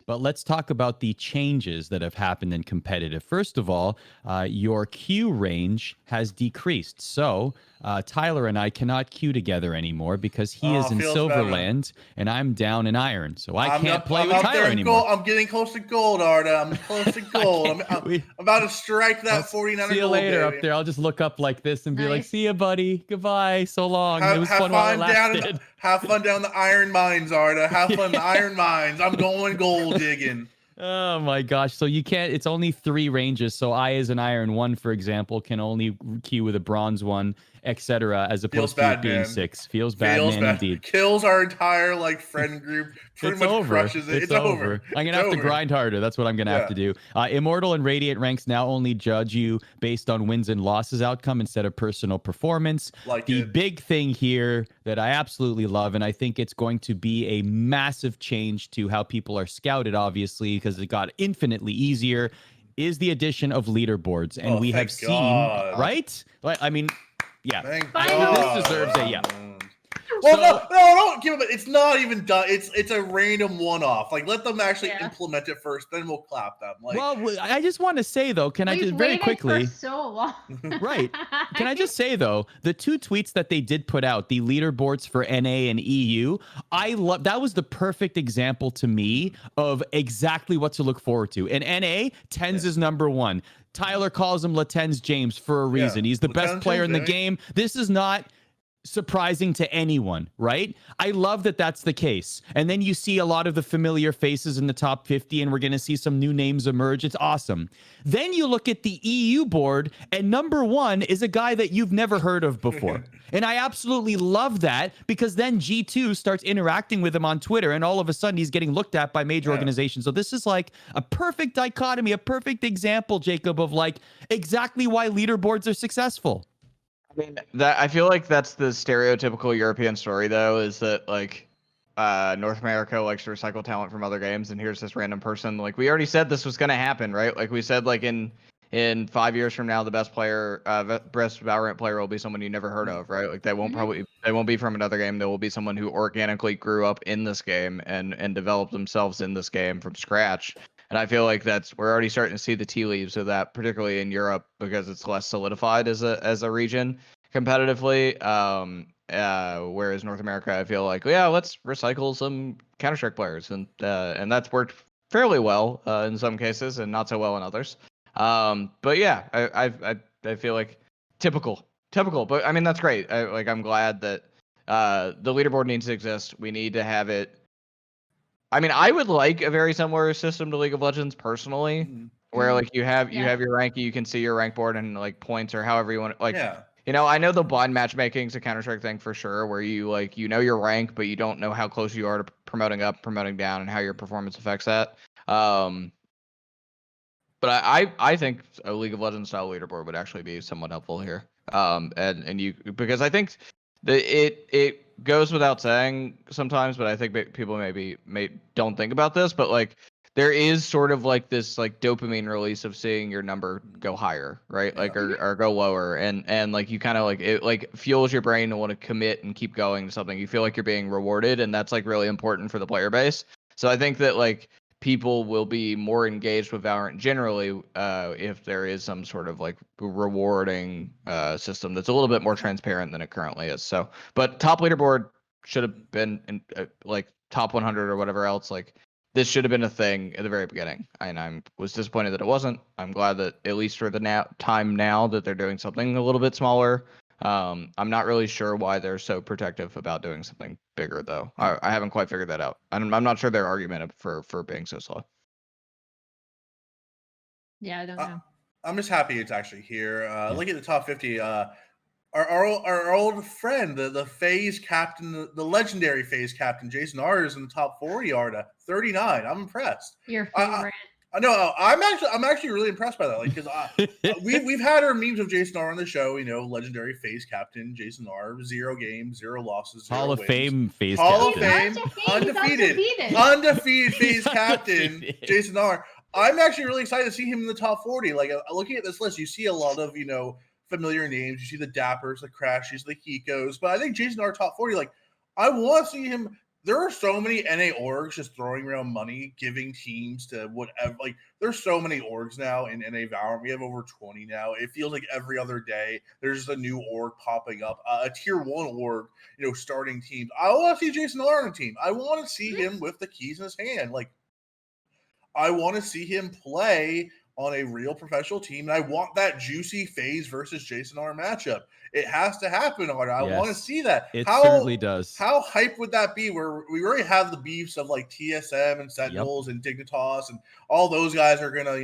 But let's talk about the changes that have happened in competitive. First of all, your queue range has decreased. So Tyler and I cannot queue together anymore because he is in feels better. Silverland and I'm down in Iron. So I can't play I'm with up Tyler there in anymore. gold. I'm getting close to gold, Arda. I'm close to gold. I'm about to strike that 49er See you gold, later baby. up there. I'll just look up like this and be like, see ya, buddy. Goodbye. So long. It was fun while it lasted. Have fun down the iron mines, Arda. Have fun in the iron mines. I'm going gold digging. Oh my gosh. So you can't, it's only 3 ranges. So I as an Iron 1, for example, can only queue with a Bronze 1, etc. as opposed to being 6. Feels bad, man, indeed. Kills our entire friend group. Pretty much crushes it. It's over. I'm gonna have to grind harder. That's what I'm gonna have to do. Immortal and Radiant ranks now only judge you based on wins and losses outcome instead of personal performance. The big thing here that I absolutely love, and I think it's going to be a massive change to how people are scouted, obviously, because it got infinitely easier, is the addition of leaderboards. And we have seen, right? I mean, yeah, this deserves a Well, no, don't give them. It's not even done. It's a random one-off. Let them actually implement it first, then we'll clap them. Well, I just want to say though, can I just very quickly? For so long. Right. Can I just say though, the 2 tweets that they did put out, the leaderboards for NA and EU, I love that was the perfect example to me of exactly what to look forward to. In NA, Tens is number 1. Tyler calls him Latens James for a reason. He's the best player in the game. This is not surprising to anyone, right? I love that that's the case. And then you see a lot of the familiar faces in the top 50, and we're going to see some new names emerge. It's awesome. Then you look at the EU board, and number 1 is a guy that you've never heard of before. And I absolutely love that, because then G2 starts interacting with him on Twitter, and all of a sudden he's getting looked at by major organizations. So this is like a perfect dichotomy, a perfect example, Jacob, of exactly why leaderboards are successful. I mean, I feel like that's the stereotypical European story, though, is that North America likes to recycle talent from other games, and here's this random person. We already said this was going to happen, right? We said in 5 years from now, the best Valorant player will be someone you never heard of, right? They won't be from another game. They will be someone who organically grew up in this game and developed themselves in this game from scratch. And I feel like we're already starting to see the tea leaves of that, particularly in Europe, because it's less solidified as a region competitively. Whereas North America, I feel let's recycle some Counter-Strike players, and that's worked fairly well in some cases, and not so well in others. But yeah, I feel like typical. But I mean, that's great. I'm glad that the leaderboard needs to exist. We need to have it. I mean, I would like a very similar system to League of Legends personally, where you have your rank, you can see your rank board and points or however you want to I know the blind matchmaking is a Counter-Strike thing for sure, where you know your rank, but you don't know how close you are to promoting up, promoting down, and how your performance affects that. But I think a League of Legends style leaderboard would actually be somewhat helpful here. Because I think it goes without saying sometimes, but I think people may don't think about this, but there is sort of this dopamine release of seeing your number go higher, right? Or go lower, and you kind of it fuels your brain to want to commit and keep going to something. You feel like you're being rewarded, and that's really important for the player base. So I think that people will be more engaged with Valorant generally if there is some sort of rewarding system that's a little bit more transparent than it currently is. So, but top leaderboard should have been in top 100 or whatever else. This should have been a thing at the very beginning, and I was disappointed that it wasn't. I'm glad that at least for the time now that they're doing something a little bit smaller. I'm not really sure why they're so protective about doing something bigger, though. I haven't quite figured that out. I'm not sure their argument for being so slow. Yeah, I don't know. I'm just happy it's actually here. Look at the top 50. Our old friend, the FaZe captain, the legendary FaZe captain, Jason R is in the top 40. Arda 39. I'm impressed. Your favorite. I know. I'm actually really impressed by that. Because we've had our memes of Jason R on the show. Legendary FaZe captain Jason R. 0 games, 0 losses, 0 Hall of wins. Fame FaZe Hall captain. of Fame, undefeated FaZe captain Jason R. I'm actually really excited to see him in the top 40. Looking at this list, you see a lot of familiar names. You see the Dappers, the Crashies, the Hikos, but I think Jason R top 40. I want to see him there are so many NA orgs just throwing around money, giving teams to whatever. Like, there's so many orgs now in NA Valorant. We have over 20 now. It feels like every other day there's just a new org popping up, a tier 1 org, starting teams. I want to see Jason R on a team. I want to see him with the keys in his hand. Like, I want to see him play on a real professional team, and I want that juicy FaZe versus Jason R matchup. It has to happen, Arda. I want to see that. It certainly does. How hype would that be? Where we already have the beefs of like TSM and Sentinels and Dignitas, and all those guys are gonna,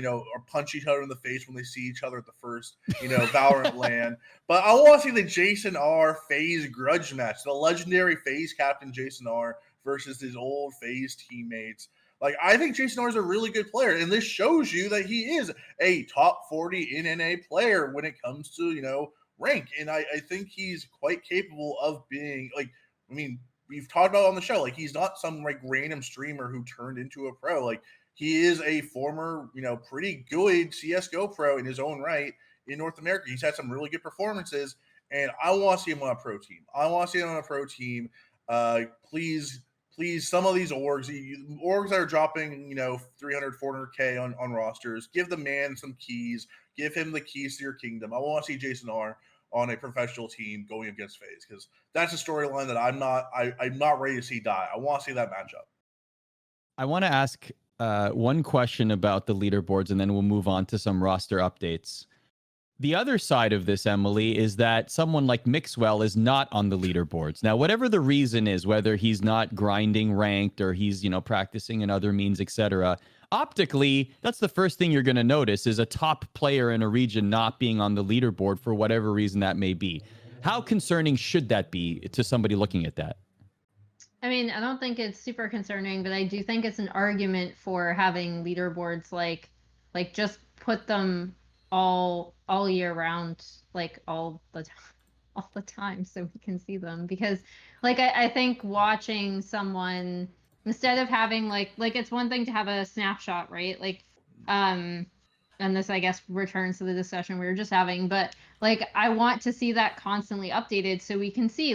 punch each other in the face when they see each other at the first, Valorant LAN. But I want to see the Jason R FaZe grudge match, the legendary FaZe captain Jason R versus his old FaZe teammates. Like, I think Jason R is a really good player, and this shows you that he is a top 40 in NA player when it comes to, rank. And I think he's quite capable of being, we've talked about on the show, like, he's not some, random streamer who turned into a pro. Like, he is a former, pretty good CSGO pro in his own right in North America. He's had some really good performances, and I want to see him on a pro team. Please, some of these orgs that are dropping, 300, 400K on rosters, give the man some keys, give him the keys to your kingdom. I want to see Jason R on a professional team going against FaZe, because that's a storyline that I'm not ready to see die. I want to see that matchup. I want to ask one question about the leaderboards, and then we'll move on to some roster updates. The other side of this, Emily, is that someone like Mixwell is not on the leaderboards. Now, whatever the reason is, whether he's not grinding ranked or he's, practicing in other means, etc., optically, that's the first thing you're going to notice is a top player in a region not being on the leaderboard for whatever reason that may be. How concerning should that be to somebody looking at that? I mean, I don't think it's super concerning, but I do think it's an argument for having leaderboards like just put them all year round, like all the time, so we can see them. Because I think watching someone, instead of having like it's one thing to have a snapshot, right? And this, I guess, returns to the discussion we were just having, but I want to see that constantly updated so we can see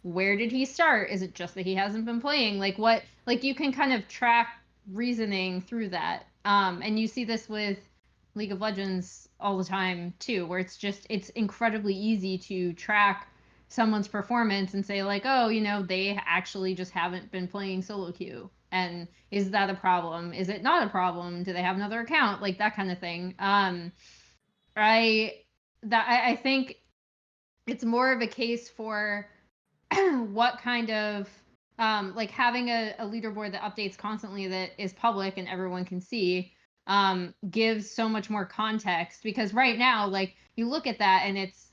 where did he start? Is it just that he hasn't been playing? You can kind of track reasoning through that. And you see this with League of Legends all the time too, where it's incredibly easy to track someone's performance and say they actually just haven't been playing solo queue. And is that a problem? Is it not a problem? Do they have another account? That kind of thing. I think it's more of a case for what kind of having a leaderboard that updates constantly, that is public and everyone can see, gives so much more context. Because right now, you look at that and it's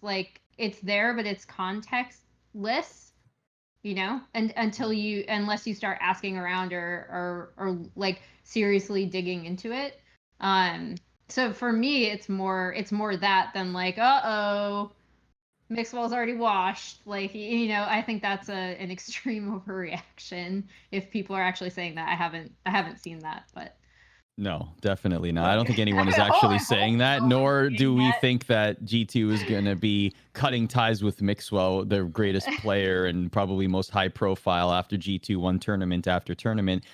it's there, but it's contextless, and unless you start asking around or seriously digging into it. So for me, it's more that than Mixwell's already washed. I think that's an extreme overreaction. If people are actually saying that, I haven't seen that, but. No, definitely not. I don't think anyone is actually saying that, nor do we think that G2 is going to be cutting ties with Mixwell, their greatest player and probably most high profile, after G2 won tournament after tournament.